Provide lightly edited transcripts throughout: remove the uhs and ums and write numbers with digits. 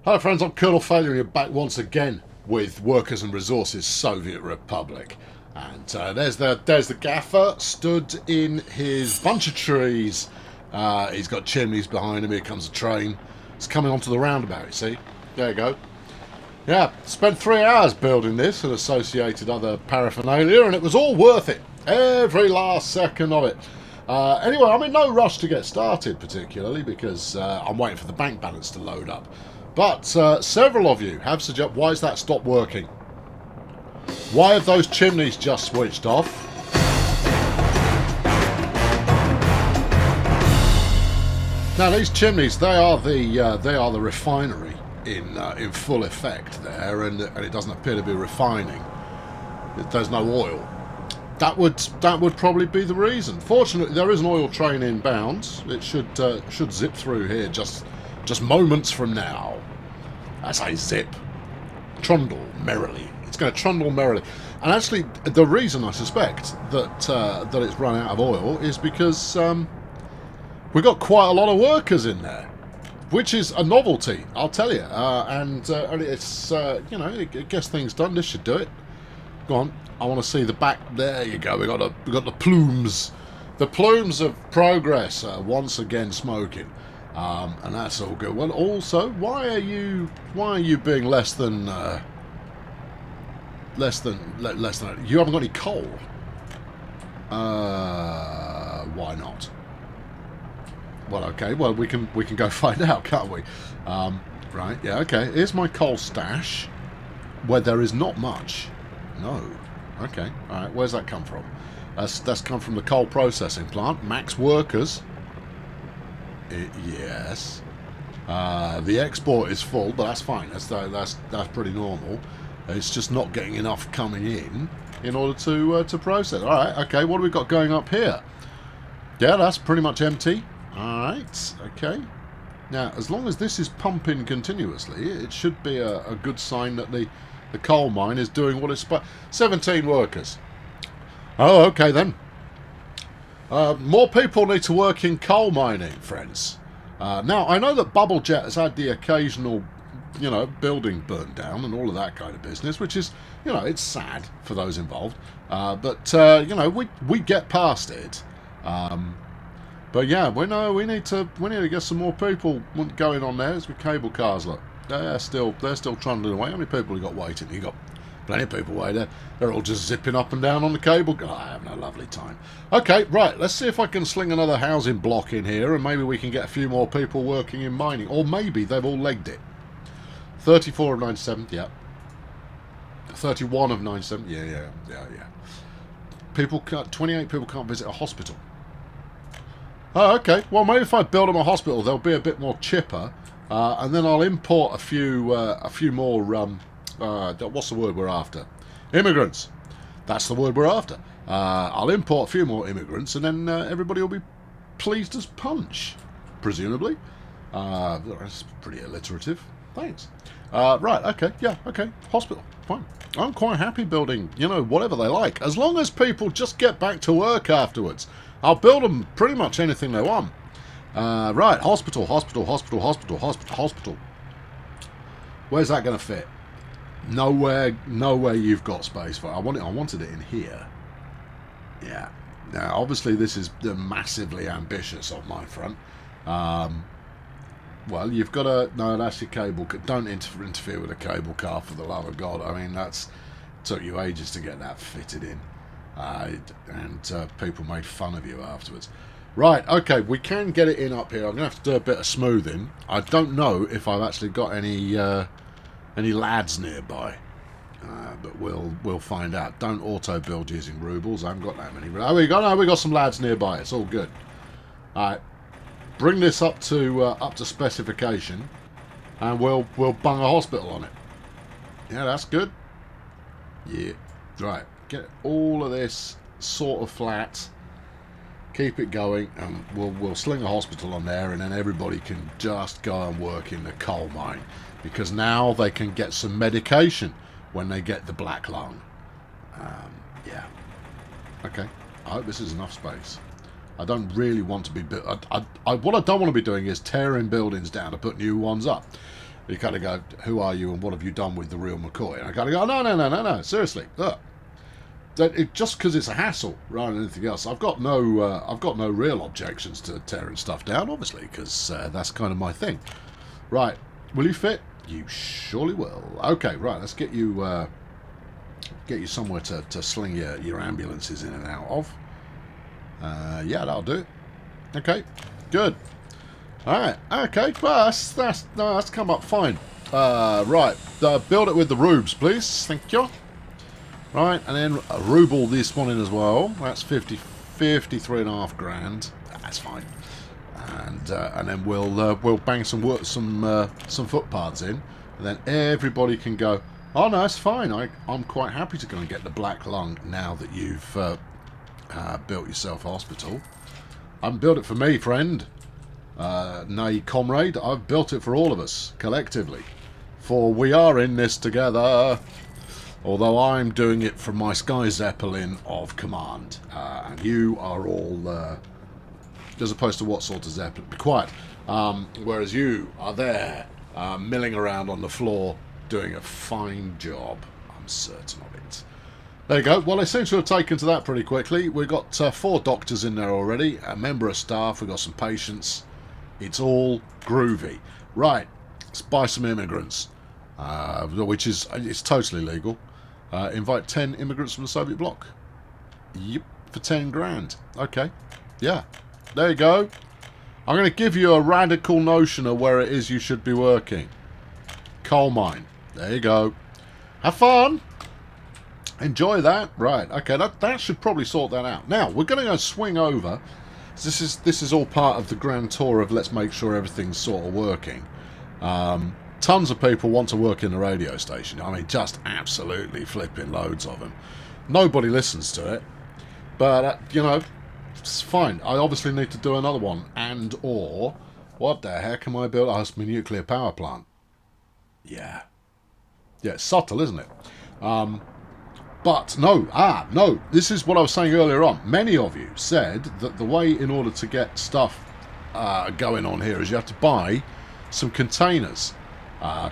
Hi friends, I'm Colonel Failure and you're back once again with Workers and Resources Soviet Republic. And there's the gaffer stood in his bunch of trees. He's got chimneys behind him. Here comes a train. It's coming onto the roundabout, you see. There you go. Yeah, spent 3 hours building this and associated other paraphernalia, and it was all worth it. Every last second of it. Anyway, I'm in no rush to get started, particularly because I'm waiting for the bank balance to load up. But several of you have suggested, why has that stopped working? Why have those chimneys just switched off? Now these chimneys, they are the refinery in full effect there, and it doesn't appear to be refining. There's no oil. That would probably be the reason. Fortunately, there is an oil train inbound. It should zip through here just moments from now. I say zip. Trundle merrily. It's going to trundle merrily. And actually, the reason I suspect that it's run out of oil is because we've got quite a lot of workers in there, which is a novelty, I'll tell you. And it's it gets things done. This should do it. Go on. I want to see the back. There you go. We got the plumes. The plumes of progress once again smoking. And that's all good. Well, also, why are you being less than you haven't got any coal? Why not? Well, okay. Well, we can go find out, can't we? Right. Yeah. Okay. Here's my coal stash, where there is not much. No. Okay. All right. Where's that come from? That's come from the coal processing plant. Max workers. Yes. The export is full, but that's fine. That's pretty normal. It's just not getting enough coming in order to process. All right. Okay. What have we got going up here? Yeah, that's pretty much empty. All right. Okay. Now, as long as this is pumping continuously, it should be a good sign that the coal mine is doing what it's supposed. 17 workers. Oh, okay then. More people need to work in coal mining, friends. Now, I know that Bubble Jet has had the occasional, building burned down and all of that kind of business, which is, it's sad for those involved. But we get past it. But yeah, we need to get some more people going on there. It's with cable cars, look. They're still trundling away. How many people you got waiting? You got plenty of people waiting. They're all just zipping up and down on the cable. Oh, I'm having a lovely time. Okay, right. Let's see if I can sling another housing block in here, and maybe we can get a few more people working in mining, or maybe they've all legged it. 34 of 97. Yeah. 31 of 97. Yeah. 28 people can't visit a hospital. Oh, okay. Well, maybe if I build them a hospital, they'll be a bit more chipper, and then I'll import a few more. What's the word we're after? Immigrants. That's the word we're after. I'll import a few more immigrants, and then everybody will be pleased as punch, presumably. That's pretty alliterative. Thanks. Right. Okay. Yeah. Okay. Hospital. Fine. I'm quite happy building, whatever they like, as long as people just get back to work afterwards. I'll build them pretty much anything they want. Right. Hospital. Where's that going to fit? Nowhere you've got space for it. I wanted it in here. Yeah. Now, obviously, this is massively ambitious on my front. Well, you've got to... No, that's your cable. Don't interfere with a cable car, for the love of God. I mean, took you ages to get that fitted in. And people made fun of you afterwards. Right, okay, we can get it in up here. I'm going to have to do a bit of smoothing. I don't know if I've actually got any lads nearby, but we'll find out. Don't auto build using rubles. I haven't got that many. Oh, we got some lads nearby. It's all good. All right, bring this up to specification, and we'll bung a hospital on it. Yeah, that's good. Yeah, right. Get all of this sort of flat. Keep it going, and we'll sling a hospital on there, and then everybody can just go and work in the coal mine, because now they can get some medication when they get the black lung. Yeah. Okay. I hope this is enough space. I don't really want to be... what I don't want to be doing is tearing buildings down to put new ones up. You kind of go, who are you and what have you done with the real McCoy? And I kind of go, no, seriously, look. Just because it's a hassle rather than anything else, I've got no real objections to tearing stuff down, obviously, because that's kind of my thing. Right, will you fit? You surely will. Okay, right, let's get you somewhere to sling your ambulances in and out of. Yeah, that'll do it. Okay, good. All right, okay, well, that's come up fine. Right, build it with the rubes, please. Thank you. Right, and then ruble this one in as well. That's 53.5 grand. That's fine. And then we'll bang some footpaths in, and then everybody can go. Oh no, it's fine. I'm quite happy to go and get the black lung now that you've built yourself a hospital. I haven't built it for me, friend. Nay, comrade. I've built it for all of us collectively, for we are in this together. Although I'm doing it from my Sky Zeppelin of command. And you are all... as opposed to what sort of Zeppelin? Be quiet. Whereas you are there, milling around on the floor, doing a fine job. I'm certain of it. There you go. Well, they seem to have taken to that pretty quickly. We've got 4 doctors in there already, a member of staff, we've got some patients. It's all groovy. Right, let's buy some immigrants. Which is it's totally legal. Invite 10 immigrants from the Soviet bloc. Yep, for 10 grand. Okay, yeah, there you go. I'm going to give you a radical notion of where it is you should be working. Coal mine. There you go. Have fun. Enjoy that. Right. Okay, that should probably sort that out. Now we're going to go swing over. This is all part of the grand tour of let's make sure everything's sort of working. Tons of people want to work in the radio station. I mean, just absolutely flipping loads of them. Nobody listens to it. But, you know, it's fine. I obviously need to do another one. Or, what the heck am I building? Oh, it's my nuclear power plant. Yeah. Yeah, it's subtle, isn't it? But, no. This is what I was saying earlier on. Many of you said that the way in order to get stuff going on here is you have to buy some containers.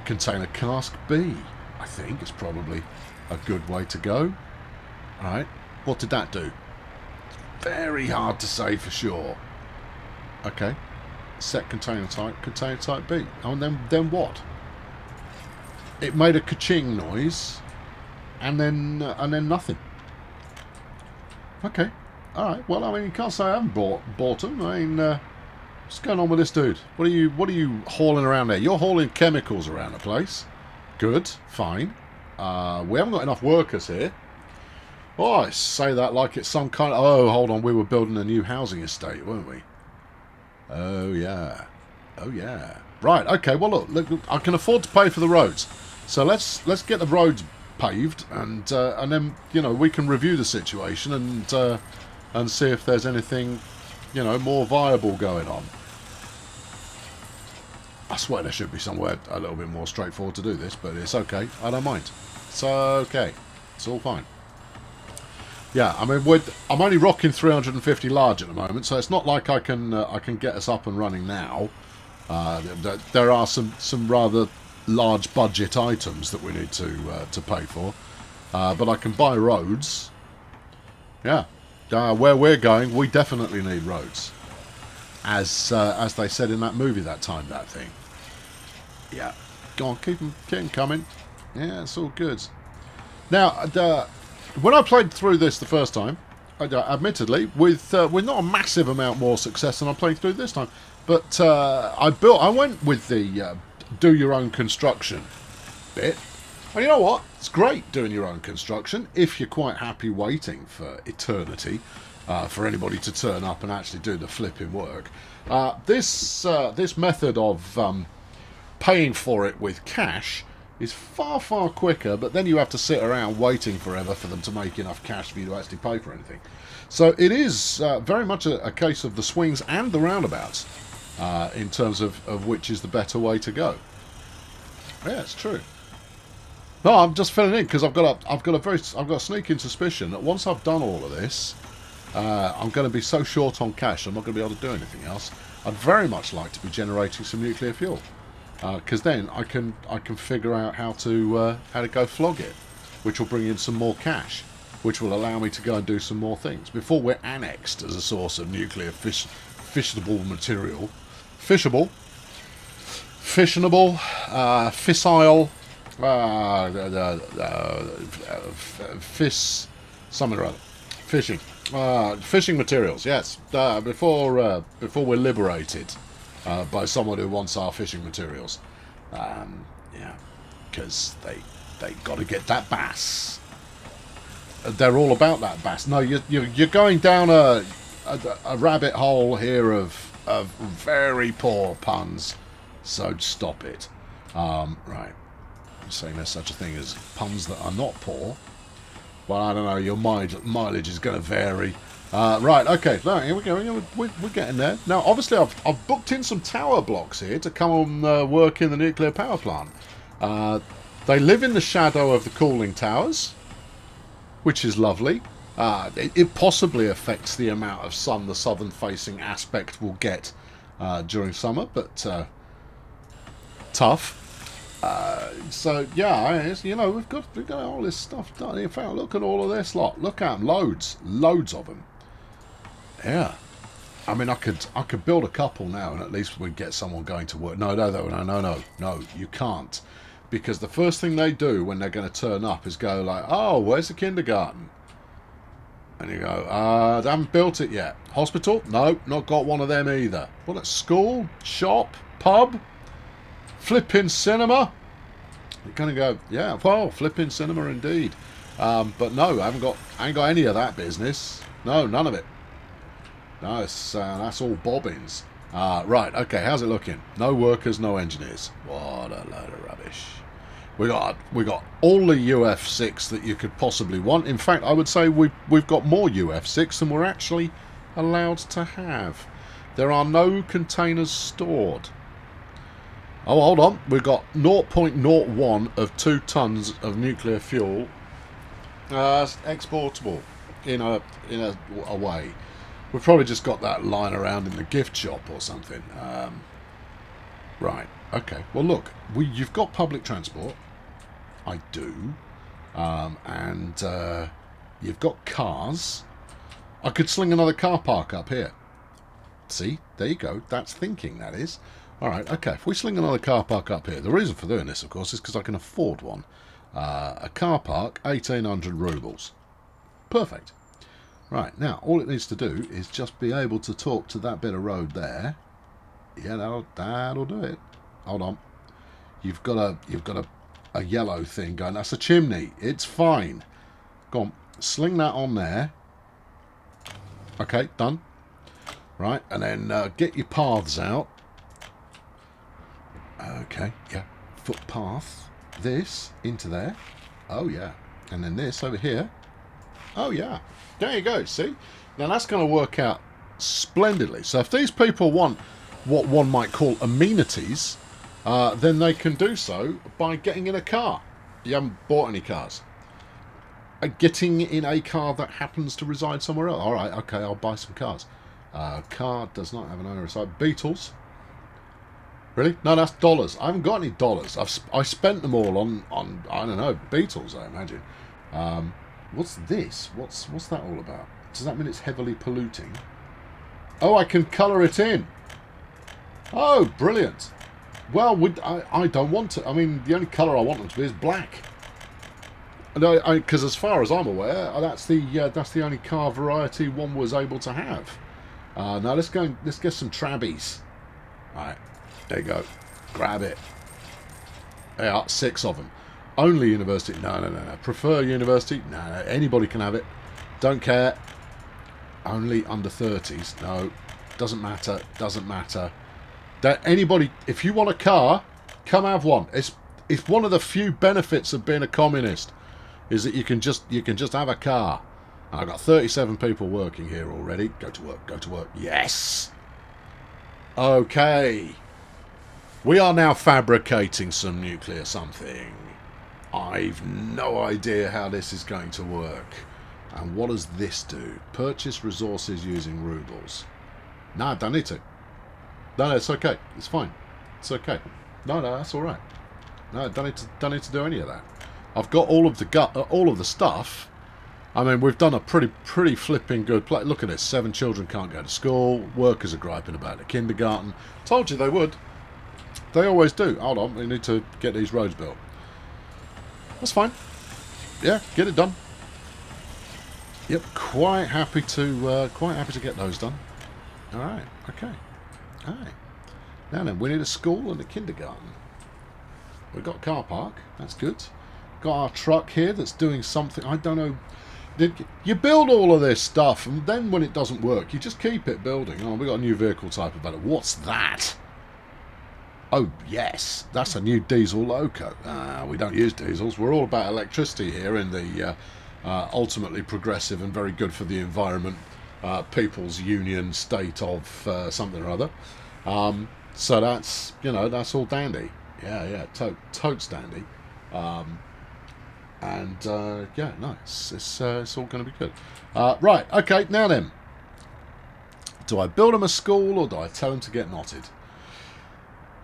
Container cask B, I think, is probably a good way to go. Alright, what did that do? Very hard to say for sure. Okay, set container type B. Oh, and then what? It made a ka-ching noise, and then nothing. Okay, alright, well, I mean, you can't say I haven't bought them. I mean, what's going on with this dude? What are you hauling around there? You're hauling chemicals around the place. Good, fine. We haven't got enough workers here. Oh, I say that like it's some kind of... Oh, hold on, we were building a new housing estate, weren't we? Oh, yeah. Oh, yeah. Right, okay, well, look, I can afford to pay for the roads. So let's get the roads paved, and then, you know, we can review the situation and see if there's anything, you know, more viable going on. I swear there should be somewhere a little bit more straightforward to do this, but it's okay. I don't mind. It's okay. It's all fine. Yeah, I mean, I'm only rocking 350 large at the moment, so it's not like I can get us up and running now. There are some rather large budget items that we need to pay for, but I can buy roads. Yeah, where we're going, we definitely need roads. As they said in that movie that time, that thing. Yeah. Go on, keep them coming. Yeah, it's all good. Now, when I played through this the first time, admittedly, with not a massive amount more success than I played through this time, but I went with the do your own construction bit. And you know what? It's great doing your own construction if you're quite happy waiting for eternity. For anybody to turn up and actually do the flipping work. This method of paying for it with cash is far, far quicker, but then you have to sit around waiting forever for them to make enough cash for you to actually pay for anything. So it is very much a case of the swings and the roundabouts in terms of which is the better way to go. Yeah, it's true. No, I'm just filling in because I've got a sneaking suspicion that once I've done all of this, I'm going to be so short on cash I'm not going to be able to do anything else. I'd very much like to be generating some nuclear fuel. because then I can figure out how to go flog it, which will bring in some more cash, which will allow me to go and do some more things before we're annexed as a source of nuclear fissionable material, fissionable, fissile, something or other, fishing materials. Yes, before we're liberated by someone who wants our fishing materials. Yeah, because they got to get that bass. They're all about that bass. No, you're going down a rabbit hole here of very poor puns. So stop it. Right. I'm saying there's such a thing as puns that are not poor. Well, I don't know. Your mileage is going to vary. Right. Okay. No, here we go. We're getting there. Now, obviously, I've booked in some tower blocks here to come and work in the nuclear power plant. They live in the shadow of the cooling towers, which is lovely. It possibly affects the amount of sun the southern-facing aspect will get during summer, but tough. So yeah, we've got all this stuff done. In fact, look at all of this lot. Look at them, loads of them. Yeah, I mean, I could build a couple now, and at least we'd get someone going to work. No, you can't, because the first thing they do when they're going to turn up is go like, "Oh, where's the kindergarten?" And you go, they haven't built it yet. Hospital? No, not got one of them either. Well, at school, shop, pub, flipping cinema. You're gonna go, yeah, well, flipping cinema indeed. But no, I ain't got any of that business. No, none of it. No, that's all bobbins. Right, okay, how's it looking? No workers, no engineers. What a load of rubbish. We got all the UF6 that you could possibly want. In fact, I would say we've got more UF6 than we're actually allowed to have. There are no containers stored. Oh, hold on. We've got 0.01 of 2 tons of nuclear fuel exportable in a way. We've probably just got that lying around in the gift shop or something. Right. Okay. Well, look. You've got public transport. I do. And you've got cars. I could sling another car park up here. See? There you go. That's thinking, that is. Alright, okay. If we sling another car park up here, the reason for doing this, of course, is because I can afford one. A car park, 1,800 rubles. Perfect. Right, now, all it needs to do is just be able to talk to that bit of road there. Yeah, that'll do it. Hold on. You've got a yellow thing going. That's a chimney. It's fine. Go on. Sling that on there. Okay, done. Right, and then get your paths out. Okay, yeah. Footpath. This into there. Oh, yeah. And then this over here. Oh, yeah. There you go, see? Now, that's going to work out splendidly. So if these people want what one might call amenities, then they can do so by getting in a car. You haven't bought any cars. Getting in a car that happens to reside somewhere else. All right, okay, I'll buy some cars. Car does not have an owner inside. Beetles. Really? No, that's dollars. I haven't got any dollars. I spent them all on I don't know, Beetles, I imagine. What's this? What's that all about? Does that mean it's heavily polluting? Oh, I can colour it in. Oh, brilliant. Well, I don't want to. I mean, the only colour I want them to be is black. Because as far as I'm aware, that's the only car variety one was able to have. Now let's get some trabbies. All right. There you go. Grab it. There are 6 of them. Only university. No. Prefer university. No. Anybody can have it. Don't care. Only under 30s. No. Doesn't matter. Doesn't matter. Anybody, if you want a car, come have one. It's one of the few benefits of being a communist, is that you can just have a car. And I've got 37 people working here already. Go to work. Go to work. Yes. Okay. We are now fabricating some nuclear something. I've no idea how this is going to work. And what does this do? Purchase resources using rubles. No, I don't need to. No, it's okay. It's fine. It's okay. No, that's all right. No, don't need to do any of that. I've got all of the stuff. I mean, we've done a pretty flipping good play. Look at this: 7 children can't go to school. Workers are griping about the kindergarten. Told you they would. They always do. Hold on, we need to get these roads built. That's fine. Yeah, get it done. Yep, quite happy to get those done. All right, okay. All right. Now then, we need a school and a kindergarten. We've got a car park. That's good. Got our truck here that's doing something. I don't know. You build all of this stuff, and then when it doesn't work, you just keep it building. Oh, we've got a new vehicle type available. What's that? Oh, yes. That's a new diesel loco. We don't use diesels. We're all about electricity here in the ultimately progressive and very good for the environment People's Union state of something or other. So that's, that's all dandy. Yeah, totes dandy. Yeah, nice. It's all going to be good. Right, okay, now then. Do I build them a school or do I tell them to get knotted?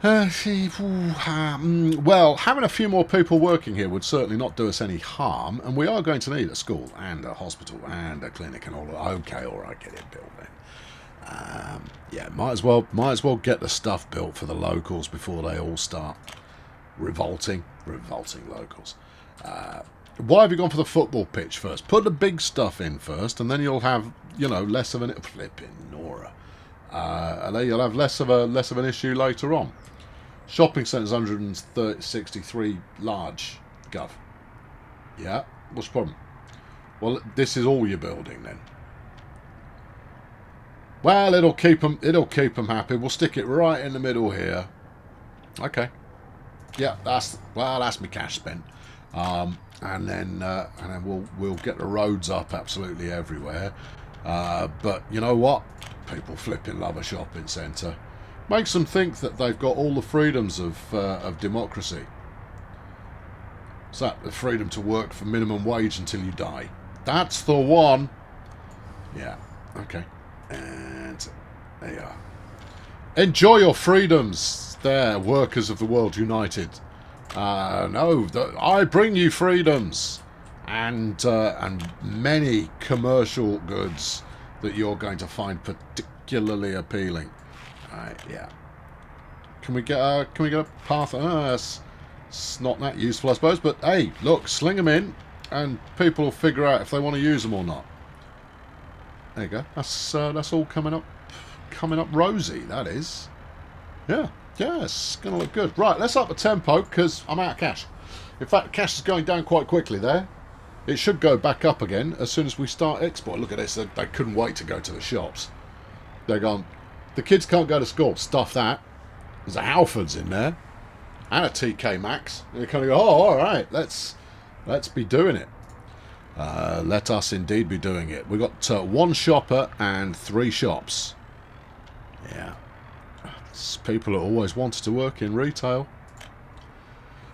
Well, having a few more people working here would certainly not do us any harm, and we are going to need a school and a hospital and a clinic and all that. Okay, all right, get it built then. Yeah, might as well get the stuff built for the locals before they all start revolting locals. Why have you gone for the football pitch first? Put the big stuff in first, and then you'll have less of an flipping Nora. And then you'll have less of an issue later on. Shopping centre's 163 large, Gov. Yeah, what's the problem? Well, this is all you're building then. Well, it'll keep them happy. We'll stick it right in the middle here. Okay. Yeah, that's my cash spent. And then we'll get the roads up absolutely everywhere. But you know what? People flipping love a shopping centre. Makes them think that they've got all the freedoms of democracy. Is that the freedom to work for minimum wage until you die? That's the one. Yeah. Okay. And there you are. Enjoy your freedoms, there, workers of the world united. No, I bring you freedoms and many commercial goods that you're going to find particularly appealing. Yeah. Can we get a path? It's not that useful, I suppose. But hey, look, sling them in, and people will figure out if they want to use them or not. There you go. That's all coming up rosy. That is. Yeah. Yeah, it's going to look good. Right, let's up the tempo because I'm out of cash. In fact, cash is going down quite quickly there. It should go back up again as soon as we start export. Look at this. They couldn't wait to go to the shops. They're gone. The kids can't go to school. Stuff that. There's a Halfords in there. And a TK Maxx. And they kind of go, oh, all right, let's be doing it. Let us indeed be doing it. We've got 1 shopper and 3 shops. Yeah. It's people who always wanted to work in retail.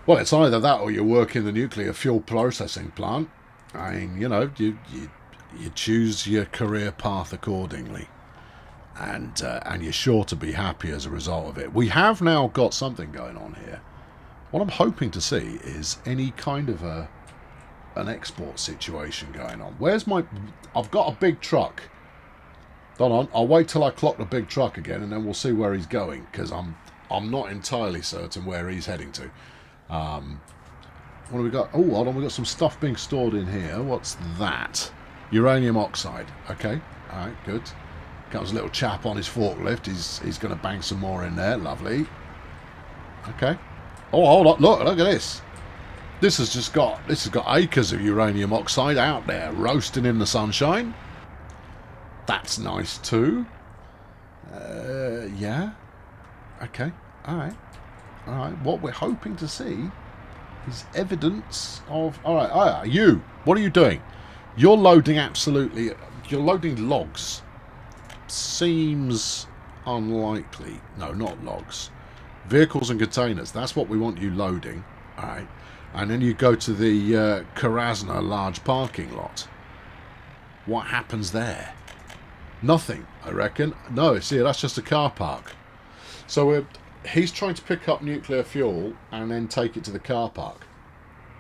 Well, it's either that or you work in the nuclear fuel processing plant. I mean, you choose your career path accordingly. And you're sure to be happy as a result of it. We have now got something going on here. What I'm hoping to see is any kind of an export situation going on. I've got a big truck. Hold on, I'll wait till I clock the big truck again, and then we'll see where he's going, because I'm not entirely certain where he's heading to. What do we got? Oh, hold on, we've got some stuff being stored in here. What's that? Uranium oxide. Okay, all right, good. Comes a little chap on his forklift. He's going to bang some more in there. Lovely. Okay. Oh, hold on. Look at this. This has got acres of uranium oxide out there roasting in the sunshine. That's nice too. Yeah. Okay. All right. What we're hoping to see is evidence of. All right. You. What are you doing? You're loading logs. Seems unlikely. No, not logs. Vehicles and containers. That's what we want you loading. All right. And then you go to the Krasna large parking lot. What happens there? Nothing, I reckon. No, see, that's just a car park. So he's trying to pick up nuclear fuel and then take it to the car park.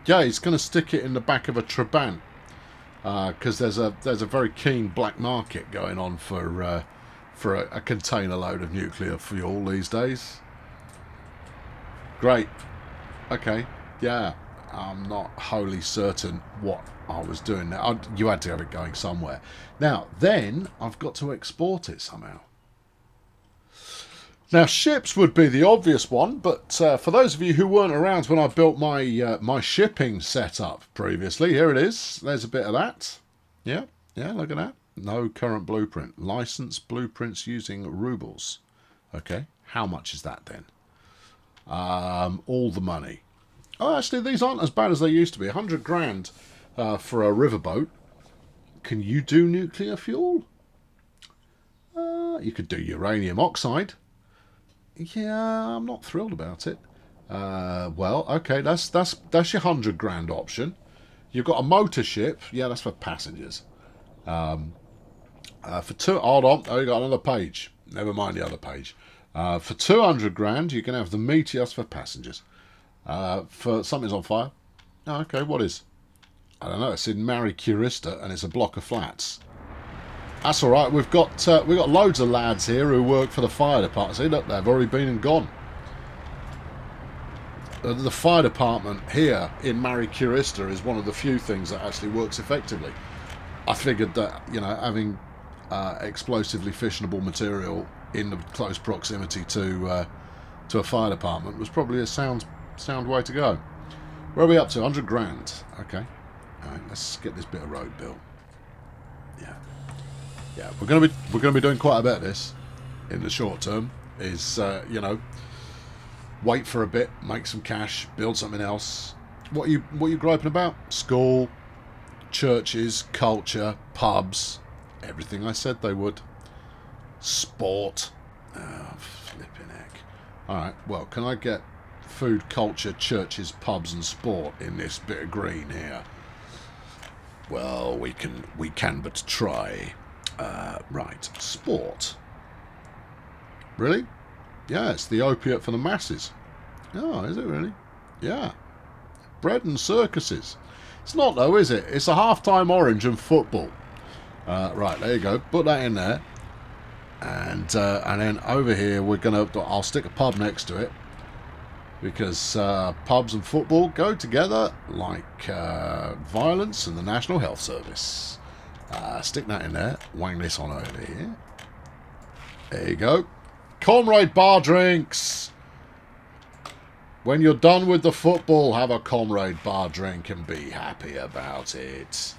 Yeah, he's going to stick it in the back of a Trabant because there's a very keen black market going on for a container load of nuclear fuel these days. Great. Okay. Yeah. I'm not wholly certain what I was doing there. You had to have it going somewhere. Now, then I've got to export it somehow. Now, ships would be the obvious one, but for those of you who weren't around when I built my my shipping setup previously, here it is. There's a bit of that. Yeah, look at that. No current blueprint. License blueprints using rubles. Okay, how much is that then? All the money. Oh, actually, these aren't as bad as they used to be. 100 grand for a riverboat. Can you do nuclear fuel? You could do uranium oxide. Yeah, I'm not thrilled about it. Well, okay, that's your 100 grand option. You've got a motor ship. Yeah, that's for passengers. For two, hold on. Oh, you got another page. Never mind the other page. For 200 grand, you can have the Meteos for passengers. For something's on fire. Oh, okay, what is? I don't know. It's in Mary Curista, and it's a block of flats. That's all right. We've got loads of lads here who work for the fire department. See, look, they've already been and gone. The fire department here in Mary Curista is one of the few things that actually works effectively. I figured that, you know, having explosively fissionable material in the close proximity to a fire department was probably a sound way to go. Where are we up to? 100 grand. Okay. All right, let's get this bit of road built. Yeah, we're going to be doing quite a bit of this in the short term. Is you know, wait for a bit, make some cash, build something else. What are you griping about? School, churches, culture, pubs, everything I said they would. Sport. Oh, flipping heck. All right. Well, can I get food, culture, churches, pubs, and sport in this bit of green here? Well, we can but try. Right, sport. Really? Yeah, it's the opiate for the masses. Oh, is it really? Yeah. Bread and circuses. It's not though, is it? It's a half-time orange and football. Right, there you go. Put that in there. And then over here I'll stick a pub next to it. Because pubs and football go together like violence and the National Health Service. Stick that in there. Wang this on over here. There you go. Comrade bar drinks. When you're done with the football, have a comrade bar drink and be happy about it.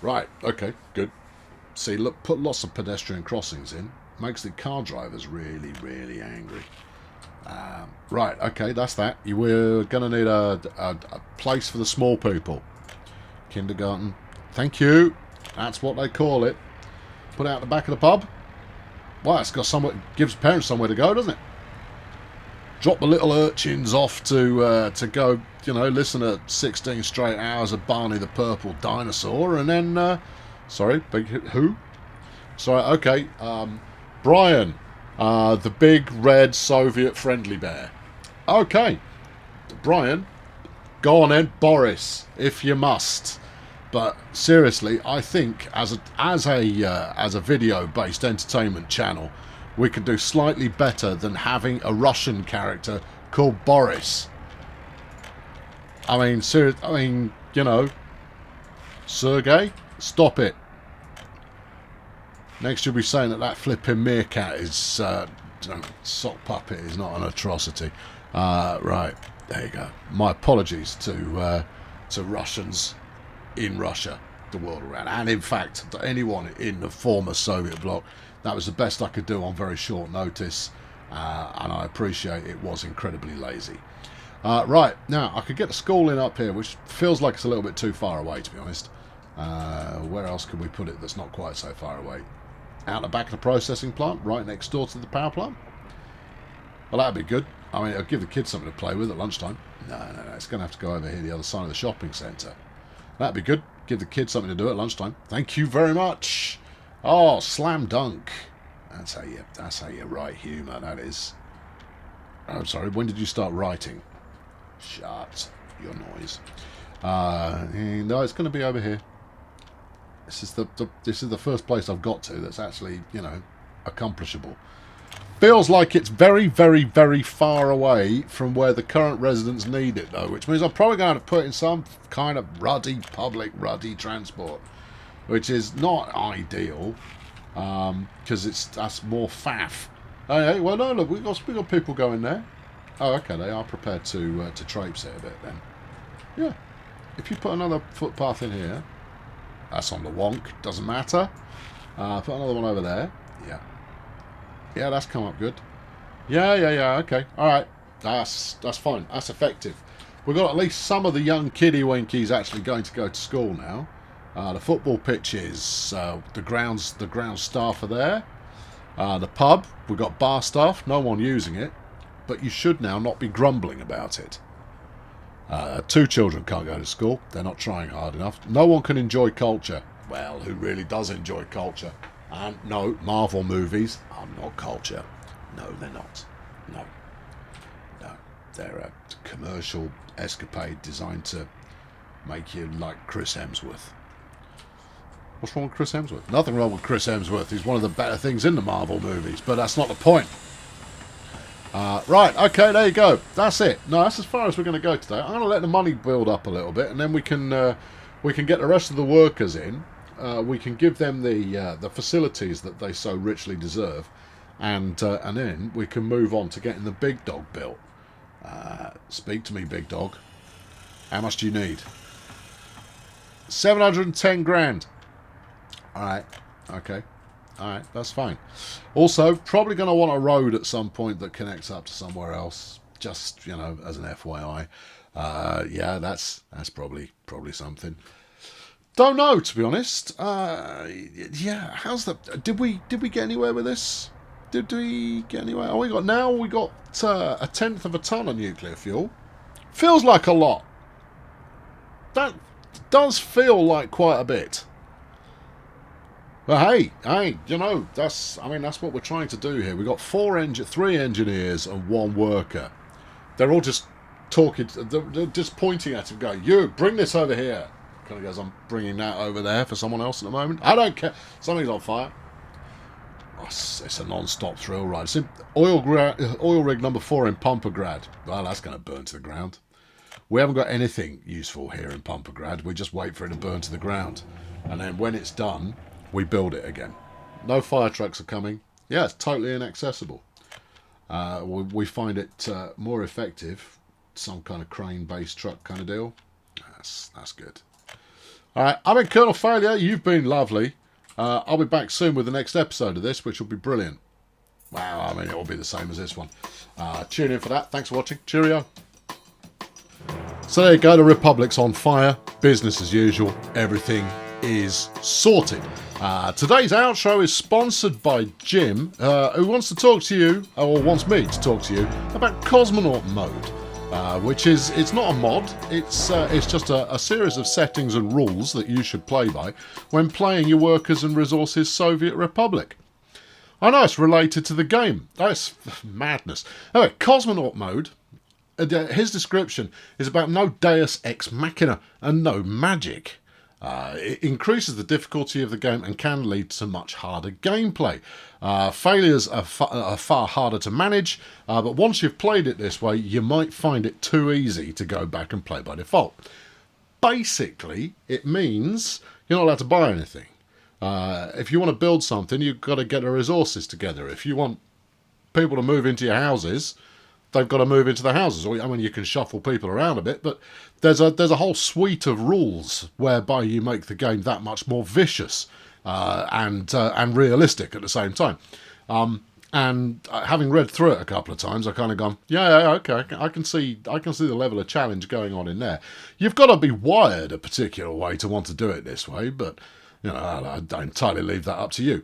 Right. Okay. Good. See, look, put lots of pedestrian crossings in. Makes the car drivers really, really angry. Right. Okay. That's that. We're going to need a place for the small people. Kindergarten. Thank you. That's what they call it. Put it out the back of the pub. Well, it's got somewhere, gives parents somewhere to go, doesn't it? Drop the little urchins off to go, you know, listen to 16 straight hours of Barney the Purple Dinosaur, and then, sorry, who? Sorry, okay, Brian, the big red Soviet friendly bear. Okay, Brian, go on then, Boris, if you must. But seriously, I think as a video-based entertainment channel, we could do slightly better than having a Russian character called Boris. I mean, you know, Sergey, stop it. Next, you'll be saying that flipping meerkat is sock puppet is not an atrocity. Right, there you go. My apologies to Russians in Russia, the world around, and in fact to anyone in the former Soviet bloc. That was the best I could do on very short notice, and I appreciate it was incredibly lazy. Right, now I could get the school in up here, which feels like it's a little bit too far away, to be honest. Where else can we put it that's not quite so far away? Out the back of the processing plant, right next door to the power plant? Well, that'd be good. I mean, it'll give the kids something to play with at lunchtime. No, it's going to have to go over here the other side of the shopping centre. That'd be good. Give the kids something to do at lunchtime. Thank you very much. Oh, slam dunk. That's how you write humour, that is. I'm sorry, when did you start writing? Shut your noise. No, it's going to be over here. This is the first place I've got to that's actually, you know, accomplishable. Feels like it's very, very, very far away from where the current residents need it, though, which means I'm probably going to put in some kind of public ruddy transport, which is not ideal, because that's more faff. Hey, well, no, look, we got people going there. Oh, okay, they are prepared to traipse it a bit then. Yeah, if you put another footpath in here, that's on the wonk, doesn't matter. Put another one over there. Yeah. Yeah, that's come up good. Yeah, okay. Alright. That's fine. That's effective. We've got at least some of the young kiddie winkies actually going to go to school now. The football pitches, the ground staff are there. The pub, we've got bar staff, no one using it. But you should now not be grumbling about it. 2 children can't go to school. They're not trying hard enough. No one can enjoy culture. Well, who really does enjoy culture? And no, Marvel movies are not culture. No, they're not. No. They're a commercial escapade designed to make you like Chris Hemsworth. What's wrong with Chris Hemsworth? Nothing wrong with Chris Hemsworth. He's one of the better things in the Marvel movies, but that's not the point. Right, okay, there you go. That's it. No, that's as far as we're going to go today. I'm going to let the money build up a little bit, and then we can get the rest of the workers in. We can give them the facilities that they so richly deserve, and then we can move on to getting the big dog built. Speak to me, big dog. How much do you need? 710 grand. All right. Okay. All right. That's fine. Also, probably going to want a road at some point that connects up to somewhere else. Just, you know, as an FYI. Yeah, that's probably something. Don't know, to be honest. Yeah, how's that? Did we get anywhere with this? Did we get anywhere? Oh, we got a tenth of a ton of nuclear fuel. Feels like a lot. That does feel like quite a bit. But hey, you know, that's what we're trying to do here. We've got 3 engineers and 1 worker. They're all just talking, they're just pointing at him, going, "You, bring this over here." Kind of goes, "I'm bringing that over there for someone else at the moment. I don't care. Something's on fire." Oh, it's a non-stop thrill ride. It's in oil rig number 4 in Pumpergrad. Well, that's going to burn to the ground. We haven't got anything useful here in Pumpergrad. We just wait for it to burn to the ground. And then when it's done, we build it again. No fire trucks are coming. Yeah, it's totally inaccessible. We find it more effective. Some kind of crane-based truck kind of deal. That's good. Alright, I've been Colonel Failure. You've been lovely. I'll be back soon with the next episode of this, which will be brilliant. Wow, I mean, it will be the same as this one. Tune in for that. Thanks for watching. Cheerio. So there you go. The Republic's on fire. Business as usual. Everything is sorted. Today's outro is sponsored by Jim, who wants to talk to you, or wants me to talk to you, about Cosmonaut Mode. It's not a mod, it's just a series of settings and rules that you should play by when playing your Workers and Resources Soviet Republic. I know it's related to the game. That's madness. Anyway, Cosmonaut Mode, his description is about no deus ex machina and no magic. It increases the difficulty of the game and can lead to much harder gameplay. Failures are far harder to manage, but once you've played it this way, you might find it too easy to go back and play by default. Basically, it means you're not allowed to buy anything. If you want to build something, you've got to get the resources together. If you want people to move into your houses, they've got to move into the houses. I mean, you can shuffle people around a bit, but there's a whole suite of rules whereby you make the game that much more vicious and realistic at the same time. And having read through it a couple of times, I kind of gone, yeah, okay, I can see the level of challenge going on in there. You've got to be wired a particular way to want to do it this way, but you know, I entirely leave that up to you.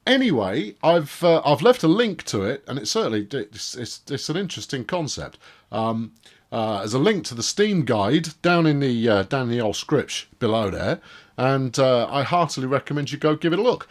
Anyway, I've left a link to it, and it's an interesting concept. There's a link to the Steam guide down in the old script below there, and I heartily recommend you go give it a look,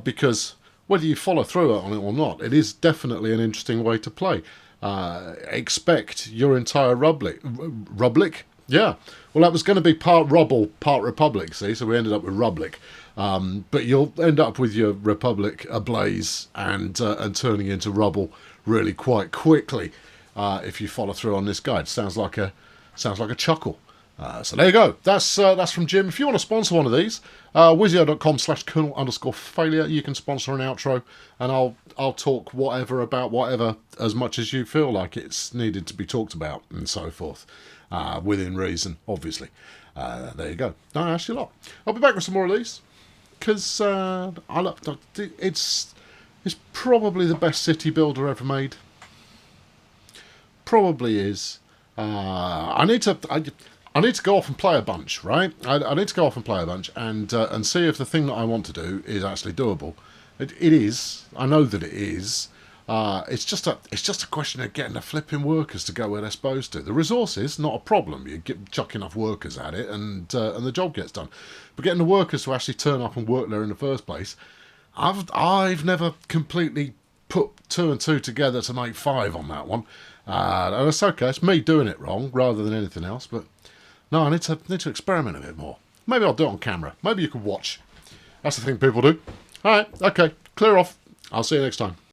because whether you follow through on it or not, it is definitely an interesting way to play. expect your entire Rublic? Yeah. Well, that was going to be part Rubble, part Republic, see? So we ended up with Rublic. But you'll end up with your Republic ablaze and turning into rubble really quite quickly if you follow through on this guide. Sounds like a chuckle. So there you go. That's from Jim. If you want to sponsor one of these, wizio.com/Colonel_failure. You can sponsor an outro, and I'll talk whatever about whatever as much as you feel like it's needed to be talked about and so forth, within reason, obviously. There you go. No, actually a lot. I'll be back with some more of these because it's probably the best city builder ever made. Probably is. I need to go off and play a bunch, right? I need to go off and play a bunch and see if the thing that I want to do is actually doable. It is. I know that it is. It's just a question of getting the flipping workers to go where they're supposed to. The resources, not a problem. You chuck enough workers at it, and the job gets done. But getting the workers to actually turn up and work there in the first place, I've never completely put 2 and 2 together to make 5 on that one. And it's okay. It's me doing it wrong rather than anything else. But no, I need to experiment a bit more. Maybe I'll do it on camera. Maybe you can watch. That's the thing people do. All right. Okay. Clear off. I'll see you next time.